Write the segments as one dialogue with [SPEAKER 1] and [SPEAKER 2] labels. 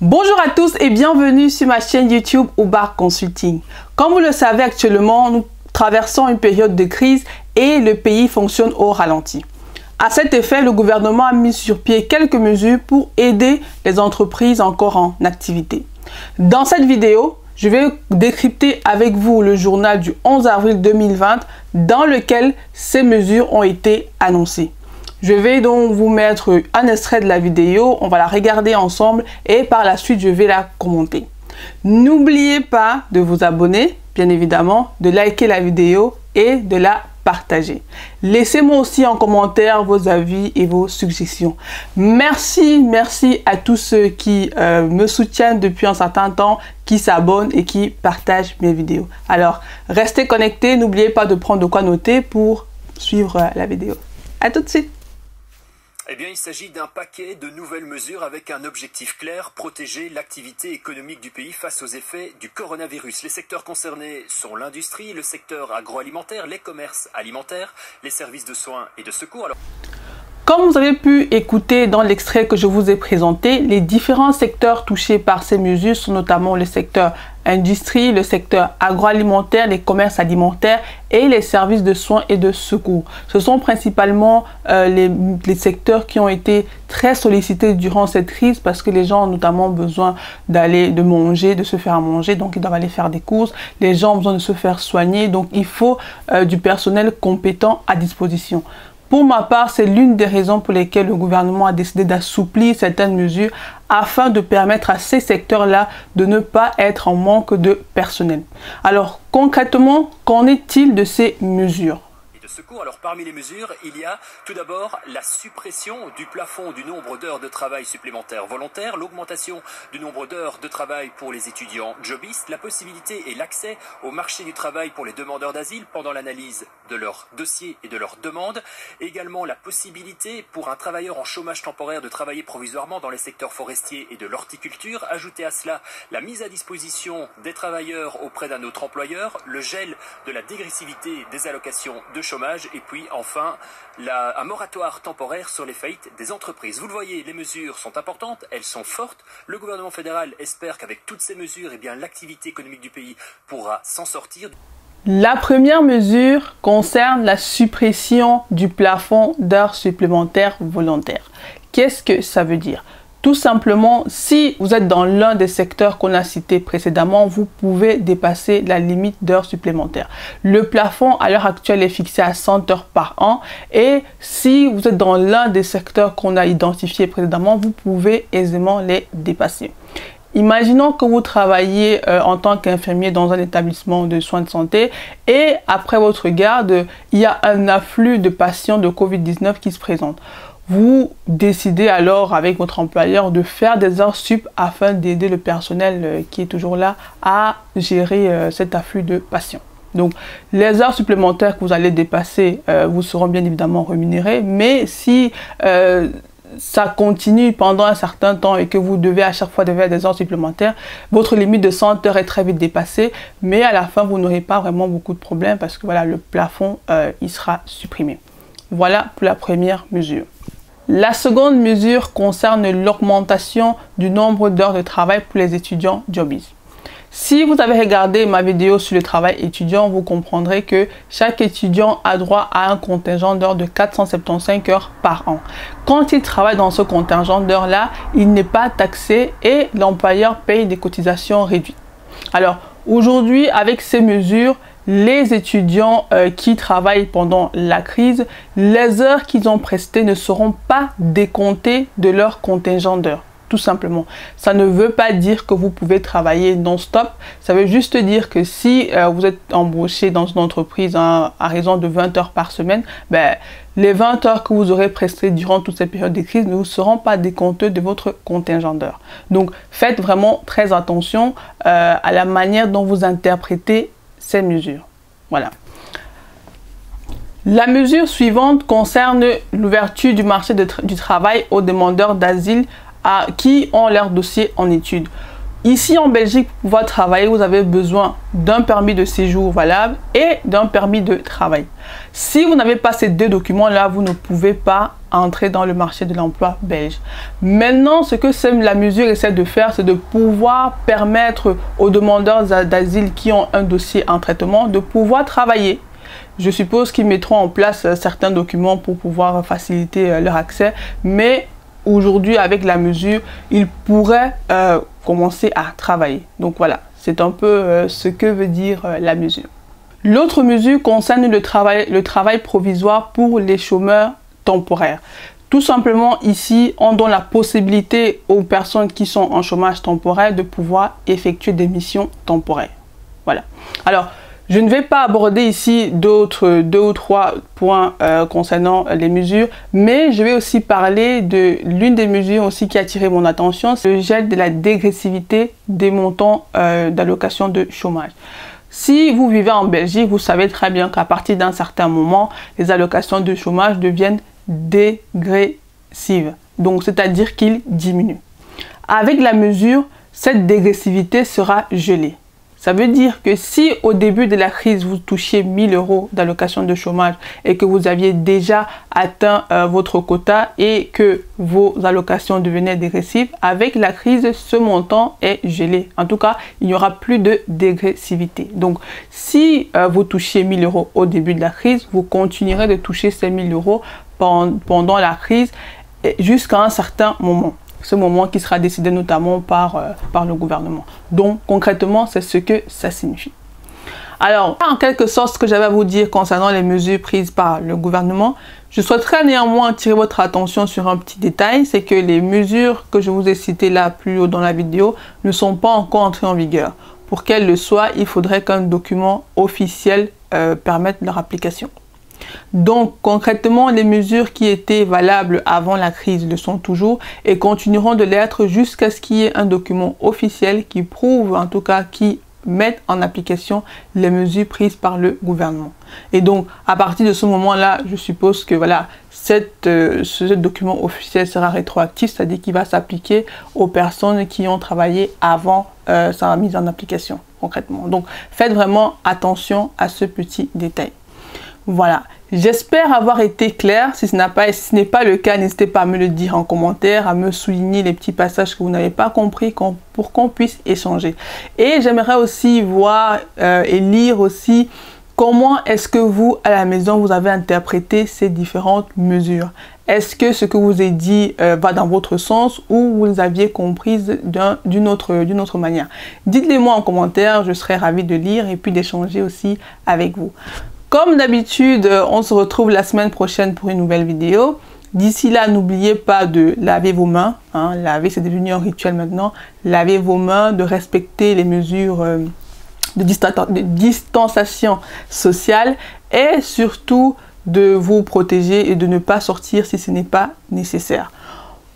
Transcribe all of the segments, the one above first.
[SPEAKER 1] Bonjour à tous et bienvenue sur ma chaîne YouTube Oubar Consulting. Comme vous le savez actuellement, nous traversons une période de crise et le pays fonctionne au ralenti. À cet effet, le gouvernement a mis sur pied quelques mesures pour aider les entreprises encore en activité. Dans cette vidéo, je vais décrypter avec vous le journal du 11 avril 2020 dans lequel ces mesures ont été annoncées. Je vais donc vous mettre un extrait de la vidéo, on va la regarder ensemble et par la suite je vais la commenter. N'oubliez pas de vous abonner, bien évidemment, de liker la vidéo et de la partager. Laissez-moi aussi en commentaire vos avis et vos suggestions. Merci à tous ceux qui me soutiennent depuis un certain temps, qui s'abonnent et qui partagent mes vidéos. Alors, restez connectés, n'oubliez pas de prendre de quoi noter pour suivre la vidéo. À tout de suite.
[SPEAKER 2] Eh bien, il s'agit d'un paquet de nouvelles mesures avec un objectif clair, protéger l'activité économique du pays face aux effets du coronavirus. Les secteurs concernés sont l'industrie, le secteur agroalimentaire, les commerces alimentaires, les services de soins et de secours.
[SPEAKER 1] Comme vous avez pu écouter dans l'extrait que je vous ai présenté, les différents secteurs touchés par ces mesures sont notamment le secteur industrie, le secteur agroalimentaire, les commerces alimentaires et les services de soins et de secours. Ce sont principalement les secteurs qui ont été très sollicités durant cette crise parce que les gens ont notamment besoin de manger, de se faire à manger, donc ils doivent aller faire des courses. Les gens ont besoin de se faire soigner, donc il faut du personnel compétent à disposition. Pour ma part, c'est l'une des raisons pour lesquelles le gouvernement a décidé d'assouplir certaines mesures afin de permettre à ces secteurs-là de ne pas être en manque de personnel. Alors, concrètement, qu'en est-il de ces mesures ?
[SPEAKER 2] Secours. Alors parmi les mesures, il y a tout d'abord la suppression du plafond du nombre d'heures de travail supplémentaires volontaires, l'augmentation du nombre d'heures de travail pour les étudiants jobistes, la possibilité et l'accès au marché du travail pour les demandeurs d'asile pendant l'analyse de leur dossier et de leurs demandes, également la possibilité pour un travailleur en chômage temporaire de travailler provisoirement dans les secteurs forestiers et de l'horticulture, ajouter à cela la mise à disposition des travailleurs auprès d'un autre employeur, le gel de la dégressivité des allocations de chômage et puis enfin un moratoire temporaire sur les faillites des entreprises. Vous le voyez, les mesures sont importantes, elles sont fortes. Le gouvernement fédéral espère qu'avec toutes ces mesures, eh bien, l'activité économique du pays pourra s'en sortir.
[SPEAKER 1] La première mesure concerne la suppression du plafond d'heures supplémentaires volontaires. Qu'est-ce que ça veut dire ? Tout simplement, si vous êtes dans l'un des secteurs qu'on a cités précédemment, vous pouvez dépasser la limite d'heures supplémentaires. Le plafond à l'heure actuelle est fixé à 100 heures par an et si vous êtes dans l'un des secteurs qu'on a identifiés précédemment, vous pouvez aisément les dépasser. Imaginons que vous travaillez en tant qu'infirmier dans un établissement de soins de santé et après votre garde, il y a un afflux de patients de Covid-19 qui se présentent. Vous décidez alors avec votre employeur de faire des heures sup afin d'aider le personnel qui est toujours là à gérer cet afflux de patients. Donc, les heures supplémentaires que vous allez dépasser vous seront bien évidemment rémunérées, mais si ça continue pendant un certain temps et que vous devez à chaque fois faire des heures supplémentaires, votre limite de 100 heures est très vite dépassée, mais à la fin, vous n'aurez pas vraiment beaucoup de problèmes parce que voilà, le plafond, il sera supprimé. Voilà pour la première mesure. La seconde mesure concerne l'augmentation du nombre d'heures de travail pour les étudiants jobistes. Si vous avez regardé ma vidéo sur le travail étudiant, vous comprendrez que chaque étudiant a droit à un contingent d'heures de 475 heures par an. Quand il travaille dans ce contingent d'heures-là, il n'est pas taxé et l'employeur paye des cotisations réduites. Alors, aujourd'hui, avec ces mesures, les étudiants qui travaillent pendant la crise, les heures qu'ils ont prestées ne seront pas décomptées de leur contingent d'heures. Tout simplement. Ça ne veut pas dire que vous pouvez travailler non-stop. Ça veut juste dire que si vous êtes embauché dans une entreprise à raison de 20 heures par semaine, les 20 heures que vous aurez prestées durant toute cette période de crise ne vous seront pas décomptées de votre contingent d'heures. Donc, faites vraiment très attention à la manière dont vous interprétez ces mesures. Voilà. La mesure suivante concerne l'ouverture du marché du travail aux demandeurs d'asile qui ont leur dossier en étude. Ici en Belgique, pour pouvoir travailler, vous avez besoin d'un permis de séjour valable et d'un permis de travail. Si vous n'avez pas ces deux documents-là, vous ne pouvez pas entrer dans le marché de l'emploi belge. Maintenant, ce que la mesure essaie de faire, c'est de pouvoir permettre aux demandeurs d'asile qui ont un dossier en traitement de pouvoir travailler. Je suppose qu'ils mettront en place certains documents pour pouvoir faciliter leur accès, mais aujourd'hui, avec la mesure, ils pourraient commencer à travailler. Donc voilà, c'est un peu ce que veut dire la mesure. L'autre mesure concerne le travail provisoire pour les chômeurs temporaires. Tout simplement, ici, on donne la possibilité aux personnes qui sont en chômage temporaire de pouvoir effectuer des missions temporaires. Voilà. Alors, je ne vais pas aborder ici deux ou trois points concernant les mesures, mais je vais aussi parler de l'une des mesures aussi qui a attiré mon attention, c'est le gel de la dégressivité des montants d'allocation de chômage. Si vous vivez en Belgique, vous savez très bien qu'à partir d'un certain moment, les allocations de chômage deviennent dégressives. Donc, c'est-à-dire qu'ils diminuent. Avec la mesure, cette dégressivité sera gelée. Ça veut dire que si au début de la crise, vous touchiez 1 000 € d'allocation de chômage et que vous aviez déjà atteint votre quota et que vos allocations devenaient dégressives, avec la crise, ce montant est gelé. En tout cas, il n'y aura plus de dégressivité. Donc, si vous touchiez 1 000 € au début de la crise, vous continuerez de toucher ces 1 000 € pendant la crise jusqu'à un certain moment. Ce moment qui sera décidé notamment par le gouvernement. Donc, concrètement, c'est ce que ça signifie. Alors, en quelque sorte, ce que j'avais à vous dire concernant les mesures prises par le gouvernement, je souhaiterais néanmoins attirer votre attention sur un petit détail, c'est que les mesures que je vous ai citées là plus haut dans la vidéo ne sont pas encore entrées en vigueur. Pour qu'elles le soient, il faudrait qu'un document officiel permette leur application. Donc, concrètement, les mesures qui étaient valables avant la crise le sont toujours et continueront de l'être jusqu'à ce qu'il y ait un document officiel qui prouve, en tout cas, qui mette en application les mesures prises par le gouvernement. Et donc, à partir de ce moment-là, je suppose que voilà, ce document officiel sera rétroactif, c'est-à-dire qu'il va s'appliquer aux personnes qui ont travaillé avant sa mise en application, concrètement. Donc, faites vraiment attention à ce petit détail. Voilà, j'espère avoir été clair. Si ce n'est pas le cas, n'hésitez pas à me le dire en commentaire, à me souligner les petits passages que vous n'avez pas compris pour qu'on puisse échanger. Et j'aimerais aussi voir et lire aussi comment est-ce que vous, à la maison, vous avez interprété ces différentes mesures. Est-ce que ce que vous ai dit va dans votre sens ou vous les aviez comprises d'une autre manière? Dites-les moi en commentaire, je serai ravie de lire et puis d'échanger aussi avec vous. Comme d'habitude, on se retrouve la semaine prochaine pour une nouvelle vidéo. D'ici là, n'oubliez pas de laver vos mains. Hein. Laver, c'est devenu un rituel maintenant. Lavez vos mains, de respecter les mesures de distanciation sociale et surtout de vous protéger et de ne pas sortir si ce n'est pas nécessaire.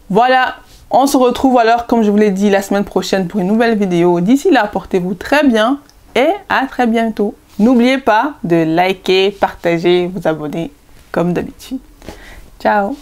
[SPEAKER 1] Voilà, on se retrouve alors, comme je vous l'ai dit, la semaine prochaine pour une nouvelle vidéo. D'ici là, portez-vous très bien et à très bientôt. N'oubliez pas de liker, partager, vous abonner comme d'habitude. Ciao!